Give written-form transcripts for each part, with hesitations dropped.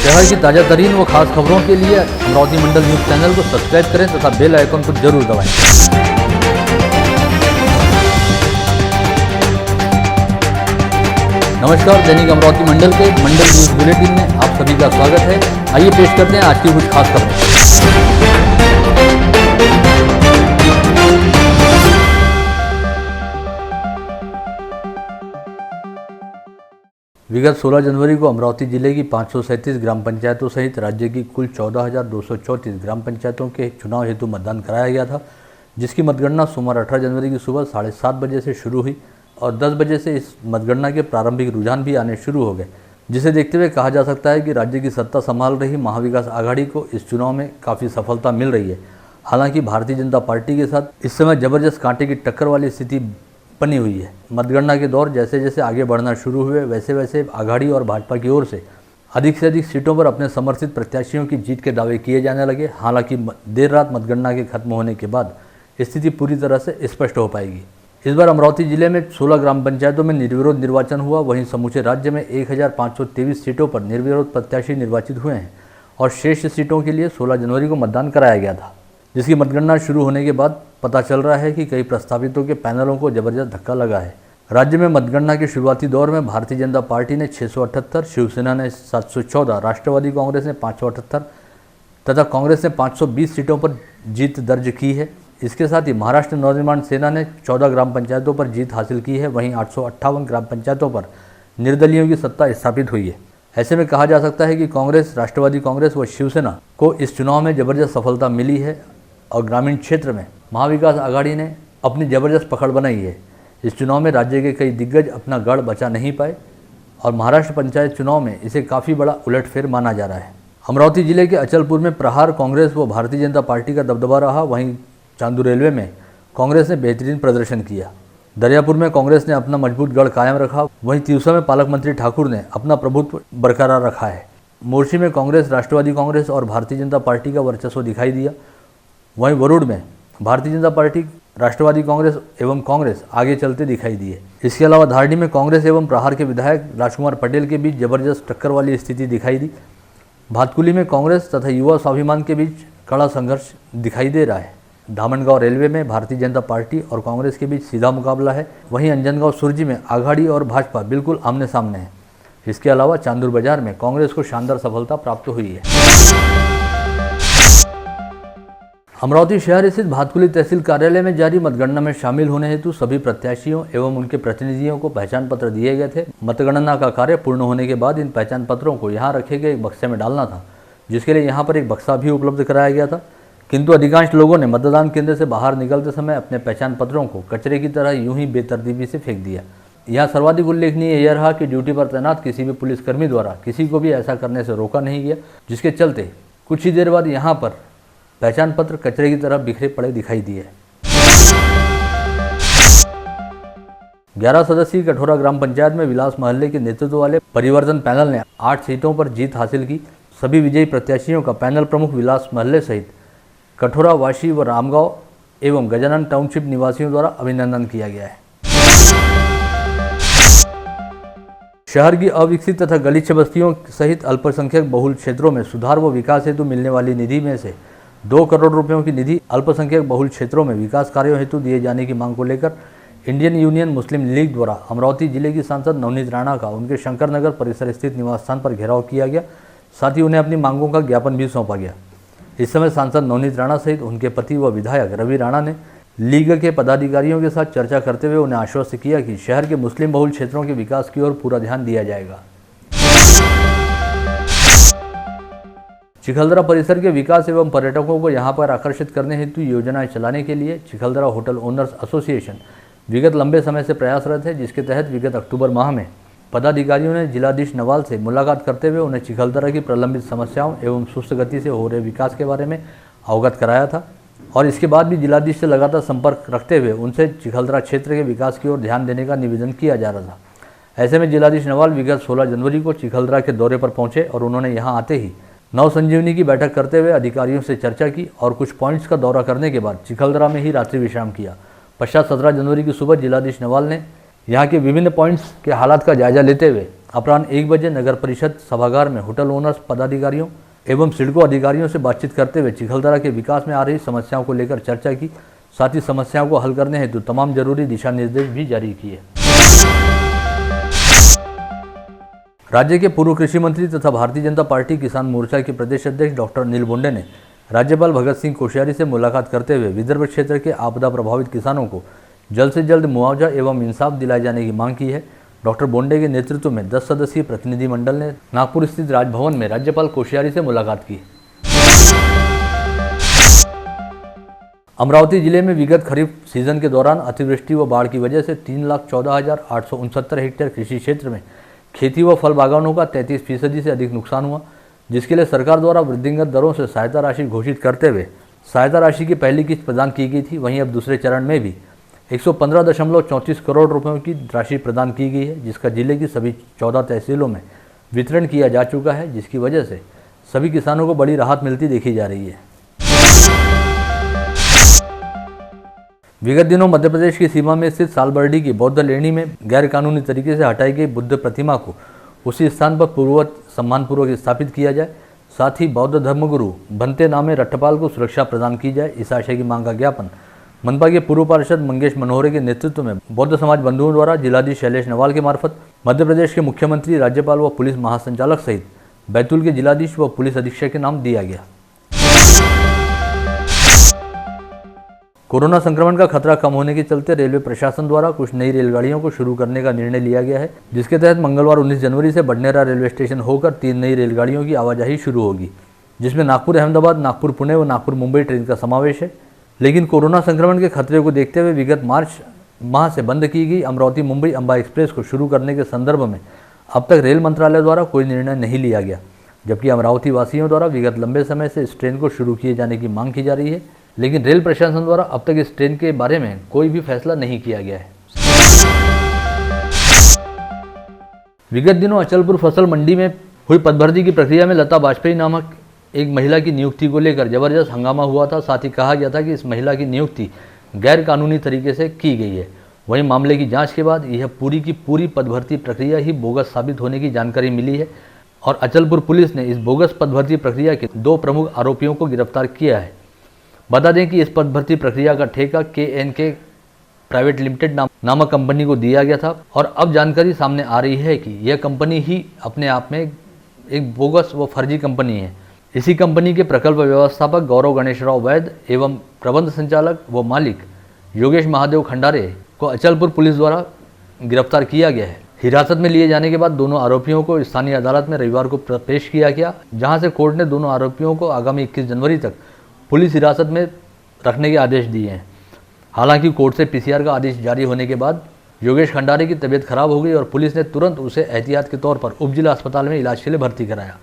शहर की ताज़ा तरीन व खास खबरों के लिए अमरावती मंडल न्यूज़ चैनल को सब्सक्राइब करें तथा बेल आइकन को जरूर दबाएं। नमस्कार, दैनिक अमरावती मंडल के मंडल न्यूज़ बुलेटिन में आप सभी का स्वागत है। आइए पेश करते हैं आज की कुछ खास खबरें। विगत 16 जनवरी को अमरावती जिले की 537 ग्राम पंचायतों सहित राज्य की कुल 14,234 ग्राम पंचायतों के चुनाव हेतु मतदान कराया गया था, जिसकी मतगणना सोमवार 18 जनवरी की सुबह 7:30 बजे से शुरू हुई और 10 बजे से इस मतगणना के प्रारंभिक रुझान भी आने शुरू हो गए, जिसे देखते हुए कहा जा सकता है कि राज्य की सत्ता संभाल रही महाविकास आघाड़ी को इस चुनाव में काफ़ी सफलता मिल रही है। हालांकि भारतीय जनता पार्टी के साथ इस समय जबरदस्त कांटे की टक्कर वाली स्थिति बनी हुई है। मतगणना के दौर जैसे जैसे आगे बढ़ना शुरू हुए वैसे वैसे आघाड़ी और भाजपा की ओर से अधिक सीटों पर अपने समर्थित प्रत्याशियों की जीत के दावे किए जाने लगे। हालांकि देर रात मतगणना के खत्म होने के बाद स्थिति पूरी तरह से स्पष्ट हो पाएगी। इस बार अमरावती जिले में 16 ग्राम पंचायतों में निर्विरोध निर्वाचन हुआ। वहीं समूचे राज्य में 1523 सीटों पर निर्विरोध प्रत्याशी निर्वाचित हुए हैं और शेष सीटों के लिए 16 जनवरी को मतदान कराया गया था, जिसकी मतगणना शुरू होने के बाद पता चल रहा है कि कई प्रस्तावितों के पैनलों को जबरदस्त धक्का लगा है। राज्य में मतगणना के शुरुआती दौर में भारतीय जनता पार्टी ने 678, शिवसेना ने 714, राष्ट्रवादी कांग्रेस ने 578 तथा कांग्रेस ने 520 सीटों पर जीत दर्ज की है। इसके साथ ही महाराष्ट्र नवनिर्माण सेना ने 14 ग्राम पंचायतों पर जीत हासिल की है। वहीं 858 ग्राम पंचायतों पर निर्दलीयों की सत्ता स्थापित हुई है। ऐसे में कहा जा सकता है कि कांग्रेस, राष्ट्रवादी कांग्रेस व शिवसेना को इस चुनाव में जबरदस्त सफलता मिली है और ग्रामीण क्षेत्र में महाविकास आघाड़ी ने अपनी जबरदस्त पकड़ बनाई है। इस चुनाव में राज्य के कई दिग्गज अपना गढ़ बचा नहीं पाए और महाराष्ट्र पंचायत चुनाव में इसे काफ़ी बड़ा उलटफेर माना जा रहा है। अमरावती जिले के अचलपुर में प्रहार कांग्रेस व भारतीय जनता पार्टी का दबदबा रहा। वहीं चांदू रेलवे में कांग्रेस ने बेहतरीन प्रदर्शन किया। दरियापुर में कांग्रेस ने अपना मजबूत गढ़ कायम रखा। वहीं तिवसा में पालक मंत्री ठाकुर ने अपना प्रभुत्व बरकरार रखा है। मोर्शी में कांग्रेस, राष्ट्रवादी कांग्रेस और भारतीय जनता पार्टी का वर्चस्व दिखाई दिया। वहीं वरुड़ में भारतीय जनता पार्टी, राष्ट्रवादी कांग्रेस एवं कांग्रेस आगे चलते दिखाई दिए। इसके अलावा धारडी में कांग्रेस एवं प्रहार के विधायक राजकुमार पटेल के बीच जबरदस्त टक्कर वाली स्थिति दिखाई दी। भातकुली में कांग्रेस तथा युवा स्वाभिमान के बीच कड़ा संघर्ष दिखाई दे रहा है। धामनगांव रेलवे में भारतीय जनता पार्टी और कांग्रेस के बीच सीधा मुकाबला है। वहीं अंजनगांव सुरजी में आघाड़ी और भाजपा बिल्कुल आमने सामने है। इसके अलावा चांदूर बाजार में कांग्रेस को शानदार सफलता प्राप्त हुई है। अमरावती शहर स्थित भातकुली तहसील कार्यालय में जारी मतगणना में शामिल होने हेतु सभी प्रत्याशियों एवं उनके प्रतिनिधियों को पहचान पत्र दिए गए थे। मतगणना का कार्य पूर्ण होने के बाद इन पहचान पत्रों को यहां रखे गए एक बक्से में डालना था, जिसके लिए यहां पर एक बक्सा भी उपलब्ध कराया गया था। किंतु अधिकांश लोगों ने मतदान केंद्र से बाहर निकलते समय अपने पहचान पत्रों को कचरे की तरह यूं ही बेतरतीबी से फेंक दिया। यहाँ सर्वाधिक उल्लेखनीय यह रहा कि ड्यूटी पर तैनात किसी भी पुलिसकर्मी द्वारा किसी को भी ऐसा करने से रोका नहीं गया, जिसके चलते कुछ ही देर बाद यहाँ पर पहचान पत्र कचरे की तरह बिखरे पड़े दिखाई दिए। 11 सदस्यीय कठोरा ग्राम पंचायत में विलास मोहल्ले के नेतृत्व वाले परिवर्तन पैनल ने 8 सीटों पर जीत हासिल की। सभी विजयी प्रत्याशियों का पैनल प्रमुख विलास मोहल्ले सहित कठोरा वाशी व रामगांव एवं गजानन टाउनशिप निवासियों द्वारा अभिनंदन किया गया है। शहर की अविकसित तथा गलीच बस्तियों सहित अल्पसंख्यक बहुल क्षेत्रों में सुधार व विकास हेतु मिलने वाली निधि में से 2 करोड़ रुपयों की निधि अल्पसंख्यक बहुल क्षेत्रों में विकास कार्यों हेतु दिए जाने की मांग को लेकर इंडियन यूनियन मुस्लिम लीग द्वारा अमरावती जिले की सांसद नवनीत राणा का उनके शंकर नगर परिसर स्थित निवास स्थान पर घेराव किया गया। साथ ही उन्हें अपनी मांगों का ज्ञापन भी सौंपा गया। इस समय सांसद नवनीत राणा सहित उनके पति व विधायक रवि राणा ने लीग के पदाधिकारियों के साथ चर्चा करते हुए उन्हें आश्वस्त किया कि शहर के मुस्लिम बहुल क्षेत्रों के विकास की ओर पूरा ध्यान दिया जाएगा। चिखलदरा परिसर के विकास एवं पर्यटकों को यहां पर आकर्षित करने हेतु योजनाएं चलाने के लिए चिखलदरा होटल ओनर्स एसोसिएशन विगत लंबे समय से प्रयासरत है, जिसके तहत विगत अक्टूबर माह में पदाधिकारियों ने जिलाधीश नवाल से मुलाकात करते हुए उन्हें चिखलदरा की प्रलंबित समस्याओं एवं सुस्त गति से हो रहे विकास के बारे में अवगत कराया था और इसके बाद भी जिलाधीश से लगातार संपर्क रखते हुए उनसे चिखलदरा क्षेत्र के विकास की ओर ध्यान देने का निवेदन किया जा रहा था। ऐसे में जिलाधीश नवाल विगत 16 जनवरी को चिखलदरा के दौरे पर पहुंचे और उन्होंने यहां आते ही नव संजीवनी की बैठक करते हुए अधिकारियों से चर्चा की और कुछ पॉइंट्स का दौरा करने के बाद चिखलदरा में ही रात्रि विश्राम किया। पश्चात 17 जनवरी की सुबह जिलाधीश नवाल ने यहाँ के विभिन्न पॉइंट्स के हालात का जायजा लेते हुए अपराह्न 1 बजे नगर परिषद सभागार में होटल ओनर्स पदाधिकारियों एवं सिडको अधिकारियों से बातचीत करते हुए चिखलदरा के विकास में आ रही समस्याओं को लेकर चर्चा की। साथ ही समस्याओं को हल करने हेतु तमाम जरूरी दिशा निर्देश भी जारी किए। राज्य के पूर्व कृषि मंत्री तथा भारतीय जनता पार्टी किसान मोर्चा के प्रदेश अध्यक्ष डॉक्टर अनिल बोंडे ने राज्यपाल भगत सिंह कोश्यारी से मुलाकात करते हुए विदर्भ क्षेत्र के आपदा प्रभावित किसानों को जल्द से जल्द मुआवजा एवं इंसाफ दिलाए जाने की मांग की है। डॉक्टर बोंडे के नेतृत्व में 10 सदस्यीय प्रतिनिधिमंडल ने नागपुर स्थित राजभवन में राज्यपाल कोश्यारी से मुलाकात की। अमरावती जिले में विगत खरीफ सीजन के दौरान अतिवृष्टि व बाढ़ की वजह से 3,14,869 हेक्टेयर कृषि क्षेत्र में खेती व फल बागानों का 33% से अधिक नुकसान हुआ, जिसके लिए सरकार द्वारा वृद्धिंगत दरों से सहायता राशि घोषित करते हुए सहायता राशि की पहली किस्त प्रदान की गई थी। वहीं अब दूसरे चरण में भी 115.34 करोड़ रुपयों की राशि प्रदान की गई है, जिसका जिले की सभी 14 तहसीलों में वितरण किया जा चुका है, जिसकी वजह से सभी किसानों को बड़ी राहत मिलती देखी जा रही है। विगत दिनों मध्य प्रदेश की सीमा में स्थित सालबर्डी की बौद्ध लेणी में गैर कानूनी तरीके से हटाई गई बुद्ध प्रतिमा को उसी स्थान पर पूर्ववत सम्मानपूर्वक स्थापित किया जाए। साथ ही बौद्ध धर्मगुरु भंते नामे रट्टपाल को सुरक्षा प्रदान की जाए। इस आशय की मांग का ज्ञापन मनपा के पूर्व पार्षद मंगेश मनोहरे के नेतृत्व में बौद्ध समाज बंधुओं द्वारा जिलाधीश शैलेश नवाल के मार्फत मध्य प्रदेश के मुख्यमंत्री, राज्यपाल व पुलिस महासंचालक सहित बैतूल के जिलाधीश व पुलिस अधीक्षक के नाम दिया गया। कोरोना संक्रमण का खतरा कम होने के चलते रेलवे प्रशासन द्वारा कुछ नई रेलगाड़ियों को शुरू करने का निर्णय लिया गया है, जिसके तहत मंगलवार 19 जनवरी से बडनेरा रेलवे स्टेशन होकर 3 नई रेलगाड़ियों की आवाजाही शुरू होगी, जिसमें नागपुर अहमदाबाद, नागपुर पुणे व नागपुर मुंबई ट्रेन का समावेश है। लेकिन कोरोना संक्रमण के खतरे को देखते हुए विगत मार्च माह से बंद की गई अमरावती मुंबई अंबा एक्सप्रेस को शुरू करने के संदर्भ में अब तक रेल मंत्रालय द्वारा कोई निर्णय नहीं लिया गया, जबकि अमरावती वासियों द्वारा विगत लंबे समय से इस ट्रेन को शुरू किए जाने की मांग की जा रही है। लेकिन रेल प्रशासन द्वारा अब तक इस ट्रेन के बारे में कोई भी फैसला नहीं किया गया है। विगत दिनों अचलपुर फसल मंडी में हुई पदभर्ती की प्रक्रिया में लता वाजपेयी नामक एक महिला की नियुक्ति को लेकर जबरदस्त हंगामा हुआ था। साथ ही कहा गया था कि इस महिला की नियुक्ति गैर कानूनी तरीके से की गई है। वहीं मामले की जांच के बाद यह पूरी की पूरी पदभर्ती प्रक्रिया ही बोगस साबित होने की जानकारी मिली है और अचलपुर पुलिस ने इस बोगस पदभर्ती प्रक्रिया के 2 प्रमुख आरोपियों को गिरफ्तार किया है। बता दें कि इस पदभर्ती प्रक्रिया का ठेका KNK प्राइवेट लिमिटेड नामक कंपनी को दिया गया था और अब जानकारी सामने आ रही है कि यह कंपनी ही अपने आप में एक बोगस व फर्जी कंपनी है। इसी कंपनी के प्रकल्प व्यवस्थापक गौरव गणेशराव वैद्य एवं प्रबंध संचालक व मालिक योगेश महादेव खंडारे को अचलपुर पुलिस द्वारा गिरफ्तार किया गया है। हिरासत में लिए जाने के बाद दोनों आरोपियों को स्थानीय अदालत में रविवार को पेश किया गया, जहां से कोर्ट ने दोनों आरोपियों को आगामी 21 जनवरी तक पुलिस हिरासत में रखने के आदेश दिए हैं। हालांकि कोर्ट से PCR का आदेश जारी होने के बाद योगेश खंडारे की तबीयत खराब हो गई और पुलिस ने तुरंत उसे एहतियात के तौर पर उपजिला अस्पताल में इलाज के लिए भर्ती कराया।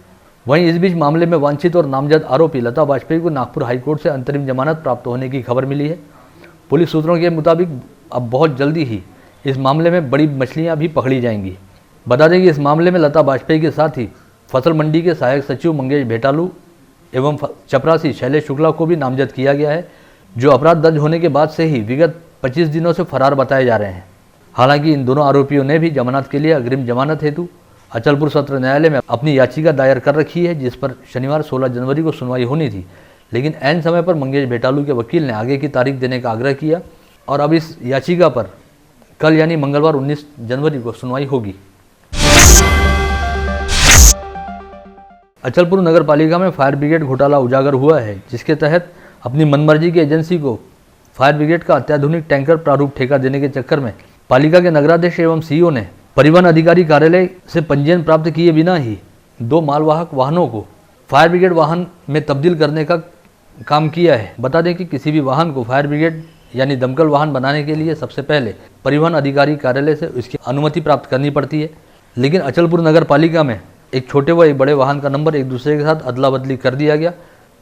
वहीं इस बीच मामले में वांछित और नामजद आरोपी लता वाजपेयी को नागपुर हाईकोर्ट से अंतरिम जमानत प्राप्त होने की खबर मिली है। पुलिस सूत्रों के मुताबिक अब बहुत जल्दी ही इस मामले में बड़ी मछलियां भी पकड़ी जाएंगी। बता दें कि इस मामले में लता वाजपेयी के साथ ही फसल मंडी के सहायक सचिव मंगेश भेटालू एवं चपरासी शैलेश शुक्ला को भी नामजद किया गया है, जो अपराध दर्ज होने के बाद से ही विगत 25 दिनों से फरार बताए जा रहे हैं। हालांकि इन दोनों आरोपियों ने भी जमानत के लिए अग्रिम जमानत हेतु अचलपुर सत्र न्यायालय में अपनी याचिका दायर कर रखी है, जिस पर शनिवार 16 जनवरी को सुनवाई होनी थी। लेकिन ऐन समय पर मंगेश भेटालू के वकील ने आगे की तारीख देने का आग्रह किया और अब इस याचिका पर कल यानी मंगलवार 19 जनवरी को सुनवाई होगी। अचलपुर नगर पालिका में फायर ब्रिगेड घोटाला उजागर हुआ है, जिसके तहत अपनी मनमर्जी की एजेंसी को फायर ब्रिगेड का अत्याधुनिक टैंकर प्रारूप ठेका देने के चक्कर में पालिका के नगराध्यक्ष एवं CEO ने परिवहन अधिकारी कार्यालय से पंजीयन प्राप्त किए बिना ही 2 मालवाहक वाहनों को फायर ब्रिगेड वाहन में तब्दील करने का काम किया है। बता दें कि किसी भी वाहन को फायर ब्रिगेड यानी दमकल वाहन बनाने के लिए सबसे पहले परिवहन अधिकारी कार्यालय से इसकी अनुमति प्राप्त करनी पड़ती है। लेकिन अचलपुर नगर पालिका में एक छोटे व एक बड़े वाहन का नंबर एक दूसरे के साथ अदला बदली कर दिया गया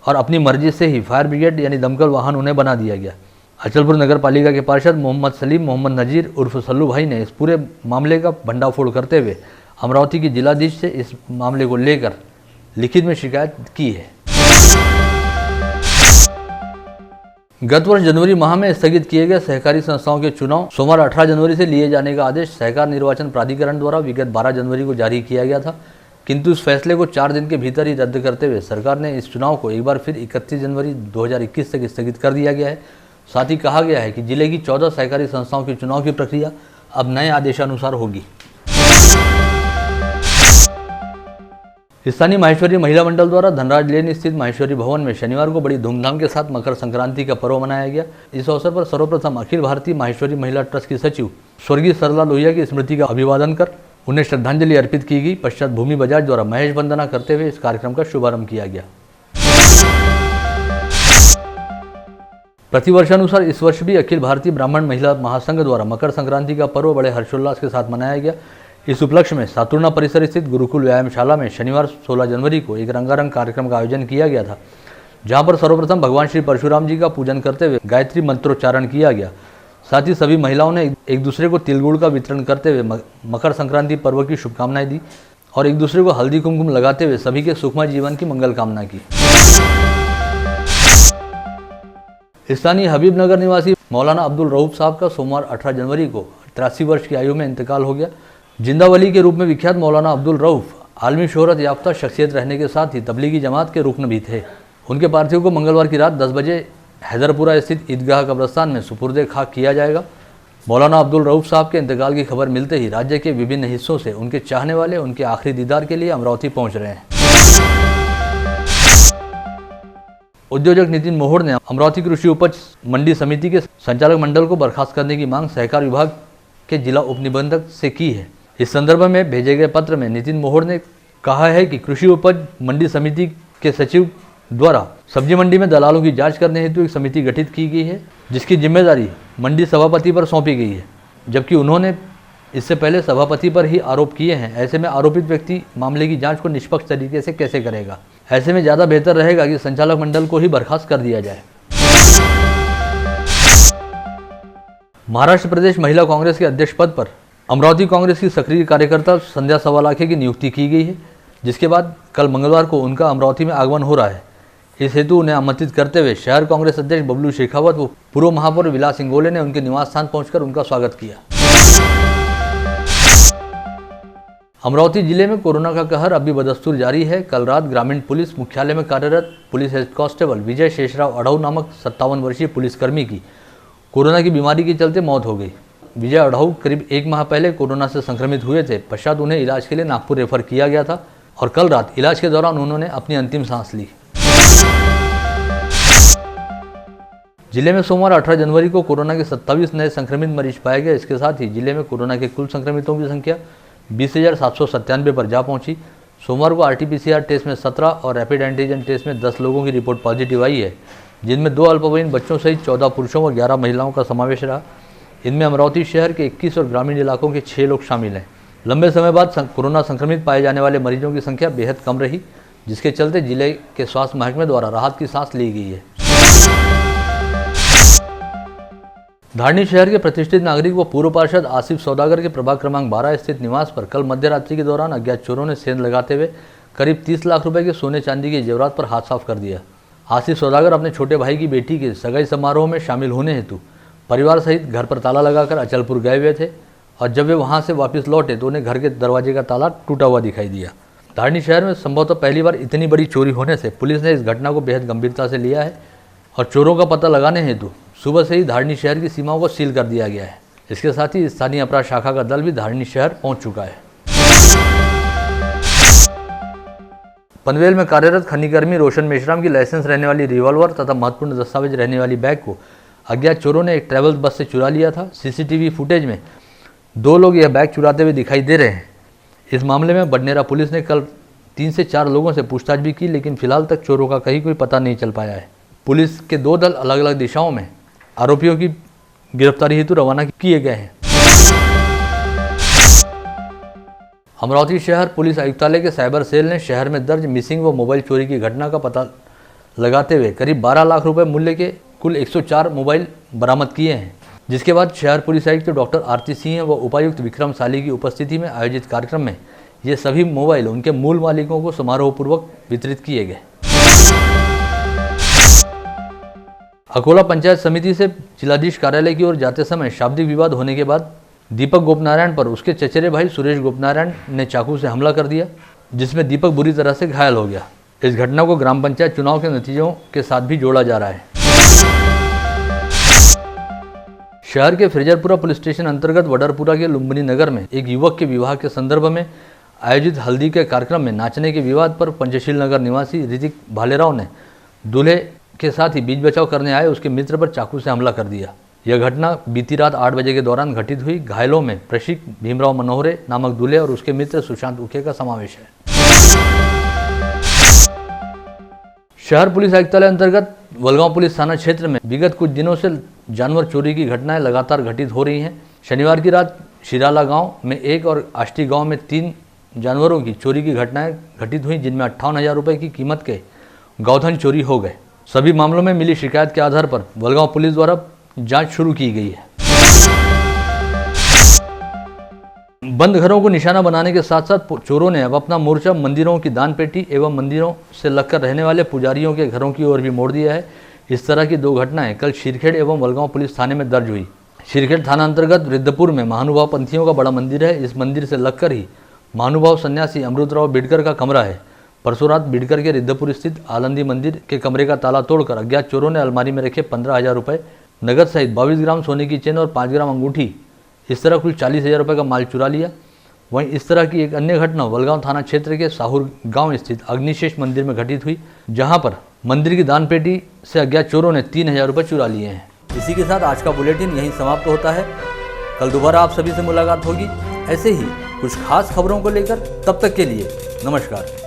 और अपनी मर्जी से ही फायर ब्रिगेड यानी दमकल वाहन उन्हें बना दिया गया। अचलपुर नगर पालिका के पार्षद मोहम्मद सलीम मोहम्मद नजीर उर्फ सल्लू भाई ने इस पूरे मामले का भंडाफोड़ करते हुए अमरावती की जिलाधीश से इस मामले को लेकर लिखित में शिकायत की है। गत वर्ष जनवरी माह में स्थगित किए गए सहकारी संस्थाओं के चुनाव सोमवार 18 जनवरी से लिए जाने का आदेश सहकार निर्वाचन प्राधिकरण द्वारा विगत 12 जनवरी को जारी किया गया था, किंतु इस फैसले को 4 दिन के भीतर ही रद्द करते हुए सरकार ने इस चुनाव को एक बार फिर 31 जनवरी 2021 तक स्थगित कर दिया गया है। साथ ही कहा गया है कि जिले की 14 सहकारी संस्थाओं के चुनाव की प्रक्रिया अब नए आदेशानुसार होगी। स्थानीय माहेश्वरी महिला मंडल द्वारा धनराज लेन स्थित माहेश्वरी भवन में शनिवार को बड़ी धूमधाम के साथ मकर संक्रांति का पर्व मनाया गया। इस अवसर पर सर्वप्रथम अखिल भारतीय माहेश्वरी महिला ट्रस्ट की सचिव स्वर्गीय सरला लोहिया की स्मृति का अभिवादन कर उन्हें श्रद्धांजलि अर्पित की गई। पश्चात भूमि बजाज द्वारा महेश वंदना करते हुए इस कार्यक्रम का शुभारंभ किया गया। प्रतिवर्षानुसार इस वर्ष भी अखिल भारतीय ब्राह्मण महिला महासंघ द्वारा मकर संक्रांति का पर्व बड़े हर्षोल्लास के साथ मनाया गया। इस उपलक्ष्य में सातुर्ना परिसर स्थित गुरुकुल व्यायामशाला में शनिवार 16 जनवरी को एक रंगारंग कार्यक्रम का आयोजन किया गया था, जहां पर सर्वप्रथम भगवान श्री परशुराम जी का पूजन करते हुए गायत्री मंत्रोच्चारण किया गया। साथ ही सभी महिलाओं ने एक दूसरे को तिल गुड़ का वितरण करते हुए मकर संक्रांति पर्व की शुभकामनाएं दी और एक दूसरे को हल्दी कुमकुम लगाते हुए सभी के सुखमय जीवन की मंगल कामना की। स्थानीय हबीबनगर निवासी मौलाना अब्दुल रऊफ साहब का सोमवार 18 जनवरी को 83 वर्ष की आयु में इंतकाल हो गया। जिंदावली के रूप में विख्यात मौलाना अब्दुल रऊफ आलमी शोहरत याफ्ता शख्सियत रहने के साथ ही तबलीगी जमात के रुकन भी थे। उनके पार्थिव को मंगलवार की रात 10 बजे हैदरपुरा स्थित ईदगाह कब्रस्तान में सुपुर्दे खाक किया जाएगा। मौलाना अब्दुल रऊफ साहब के इंतकाल की खबर मिलते ही राज्य के विभिन्न हिस्सों से उनके चाहने वाले उनके आखिरी दीदार के लिए अमरावती पहुंच रहे हैं। उद्योजक नितिन मोहोड़ ने अमरावती कृषि उपज मंडी समिति के संचालक मंडल को बर्खास्त करने की मांग सहकार विभाग के जिला उपनिबंधक से की है। इस संदर्भ में भेजे गए पत्र में नितिन मोहोड़ ने कहा है कि कृषि उपज मंडी समिति के सचिव द्वारा सब्जी मंडी में दलालों की जांच करने हेतु एक समिति गठित की गई है, जिसकी जिम्मेदारी मंडी सभापति पर सौंपी गई है, जबकि उन्होंने इससे पहले सभापति पर ही आरोप किए हैं। ऐसे में आरोपित व्यक्ति मामले की जांच को निष्पक्ष तरीके से कैसे करेगा? ऐसे में ज़्यादा बेहतर रहेगा कि संचालक मंडल को ही बर्खास्त कर दिया जाए। महाराष्ट्र प्रदेश महिला कांग्रेस के अध्यक्ष पद पर अमरावती कांग्रेस की सक्रिय कार्यकर्ता संध्या सवालाखे की नियुक्ति की गई है, जिसके बाद कल मंगलवार को उनका अमरावती में आगमन हो रहा है। इस हेतु उन्हें आमंत्रित करते हुए शहर कांग्रेस अध्यक्ष बबलू शेखावत व पूर्व महापौर विलास इंगोले ने उनके निवास स्थान पहुंचकर उनका स्वागत किया। अमरावती जिले में कोरोना का कहर अभी बदस्तूर जारी है। कल रात ग्रामीण पुलिस मुख्यालय में कार्यरत पुलिस हेड कांस्टेबल विजय शेषराव अढ़ऊ नामक 57 वर्षीय पुलिसकर्मी की कोरोना की बीमारी के चलते मौत हो गई। विजय अढ़ऊ करीब 1 माह पहले कोरोना से संक्रमित हुए थे। पश्चात उन्हें इलाज के लिए नागपुर रेफर किया गया था और कल रात इलाज के दौरान उन्होंने अपनी अंतिम सांस ली। जिले में सोमवार 18 जनवरी को कोरोना के 27 नए संक्रमित मरीज पाए गए। इसके साथ ही जिले में कोरोना के कुल संक्रमितों की संख्या 20,797 पर जा पहुंची। सोमवार को RT-PCR टेस्ट में 17 और रैपिड एंटीजन टेस्ट में 10 लोगों की रिपोर्ट पॉजिटिव आई है, जिनमें 2 अल्पवयीन बच्चों सहित 14 पुरुषों व 11 महिलाओं का समावेश रहा। इनमें अमरावती शहर के 21 और ग्रामीण इलाकों के 6 लोग शामिल हैं। लंबे समय बाद कोरोना संक्रमित पाए जाने वाले मरीजों की संख्या बेहद कम रही, जिसके चलते जिले के स्वास्थ्य महकमे द्वारा राहत की सांस ली गई है। धारनी शहर के प्रतिष्ठित नागरिक व पूर्व पार्षद आसिफ सौदागर के प्रभाग क्रमांक 12 स्थित निवास पर कल मध्य रात्रि के दौरान अज्ञात चोरों ने सेंध लगाते हुए करीब 30 लाख रुपए के सोने चांदी के जेवरात पर हाथ साफ कर दिया। आसिफ सौदागर अपने छोटे भाई की बेटी के सगाई समारोह में शामिल होने हेतु परिवार सहित घर पर ताला लगाकर अचलपुर गए हुए थे और जब वे वहां से वापस लौटे तो उन्हें घर के दरवाजे का ताला टूटा हुआ दिखाई दिया। धारनी शहर में संभवतः पहली बार इतनी बड़ी चोरी होने से पुलिस ने इस घटना को बेहद गंभीरता से लिया है और चोरों का पता लगाने हेतु सुबह से ही धारनी शहर की सीमाओं को सील कर दिया गया है। इसके साथ ही स्थानीय अपराध शाखा का दल भी धारनी शहर पहुंच चुका है। पनवेल में कार्यरत खनिकर्मी रोशन मेश्राम की लाइसेंस रहने वाली रिवॉल्वर तथा महत्वपूर्ण दस्तावेज रहने वाली बैग को अज्ञात चोरों ने एक ट्रैवल्स बस से चुरा लिया था। CCTV फुटेज में 2 लोग यह बैग चुराते हुए दिखाई दे रहे हैं। इस मामले में बडनेरा पुलिस ने कल 3 से 4 लोगों से पूछताछ भी की, लेकिन फिलहाल तक चोरों का कहीं कोई पता नहीं चल पाया है। पुलिस के 2 दल अलग अलग दिशाओं में आरोपियों की गिरफ्तारी हेतु रवाना किए गए हैं। अमरावती शहर पुलिस आयुक्तालय के साइबर सेल ने शहर में दर्ज मिसिंग व मोबाइल चोरी की घटना का पता लगाते हुए करीब 12 लाख रुपए मूल्य के कुल 104 मोबाइल बरामद किए हैं, जिसके बाद शहर पुलिस आयुक्त डॉक्टर आरती सिंह व उपायुक्त विक्रम साली की उपस्थिति में आयोजित कार्यक्रम में ये सभी मोबाइल उनके मूल मालिकों को समारोहपूर्वक वितरित किए गए। अकोला पंचायत समिति से जिलाधीश कार्यालय की ओर जाते समय शाब्दिक विवाद होने के बाद दीपक गोपनारायण पर उसके चचेरे भाई सुरेश गोपनारायण ने चाकू से हमला कर दिया, जिसमें दीपक बुरी तरह से घायल हो गया। इस घटना को ग्राम पंचायत चुनाव के नतीजों के साथ भी जोड़ा जा रहा है। शहर के फ्रेजरपुरा पुलिस स्टेशन अंतर्गत वडरपुरा के लुम्बिनी नगर में एक युवक के विवाह के संदर्भ में आयोजित हल्दी के कार्यक्रम में नाचने के विवाद पर पंचशील नगर निवासी ऋतिक भालेराव ने दूल्हे के साथ ही बीच बचाव करने आए उसके मित्र पर चाकू से हमला कर दिया। यह घटना बीती रात 8 बजे के दौरान घटित हुई। घायलों में प्रशिक भीमराव मनोहरे नामक दूल्हे और उसके मित्र सुशांत उखे का समावेश है। शहर पुलिस आयुक्तालय अंतर्गत वलगांव पुलिस थाना क्षेत्र में विगत कुछ दिनों से जानवर चोरी की घटनाएं लगातार घटित हो रही हैं। शनिवार की रात शिराला गांव में 1 और आष्टी गांव में 3 जानवरों की चोरी की घटनाएं घटित हुई, जिनमें 58,000 रुपये की कीमत के गौधन चोरी हो गए। सभी मामलों में मिली शिकायत के आधार पर वलगांव पुलिस द्वारा जांच शुरू की गई है। बंद घरों को निशाना बनाने के साथ साथ चोरों ने अब अपना मोर्चा मंदिरों की दान पेटी एवं मंदिरों से लगकर रहने वाले पुजारियों के घरों की ओर भी मोड़ दिया है। इस तरह की 2 घटनाएं कल शिरखेड़ एवं वलगांव पुलिस थाने में दर्ज हुई। शिरखेड़ थाना अंतर्गत रिद्धपुर में महानुभाव पंथियों का बड़ा मंदिर है। इस मंदिर से लगकर ही महानुभाव सन्यासी अमृतराव बिडकर का कमरा है। परसों रात बिडकर के रिद्धपुर स्थित आलंदी मंदिर के कमरे का ताला तोड़कर अज्ञात चोरों ने अलमारी में रखे 15,000 रुपये, नगद सहित 22 ग्राम सोने की चेन और 5 ग्राम अंगूठी, इस तरह कुल 40,000 रुपये का माल चुरा लिया। वहीं इस तरह की एक अन्य घटना वलगांव थाना क्षेत्र के साहुर गांव स्थित अग्निशेष मंदिर में घटित हुई, जहां पर मंदिर की दान पेटी से अज्ञात चोरों ने 3,000 रुपये चुरा लिए हैं। इसी के साथ आज का बुलेटिन यहीं समाप्त होता है। कल दोबारा आप सभी से मुलाकात होगी ऐसे ही कुछ खास खबरों को लेकर। तब तक के लिए नमस्कार।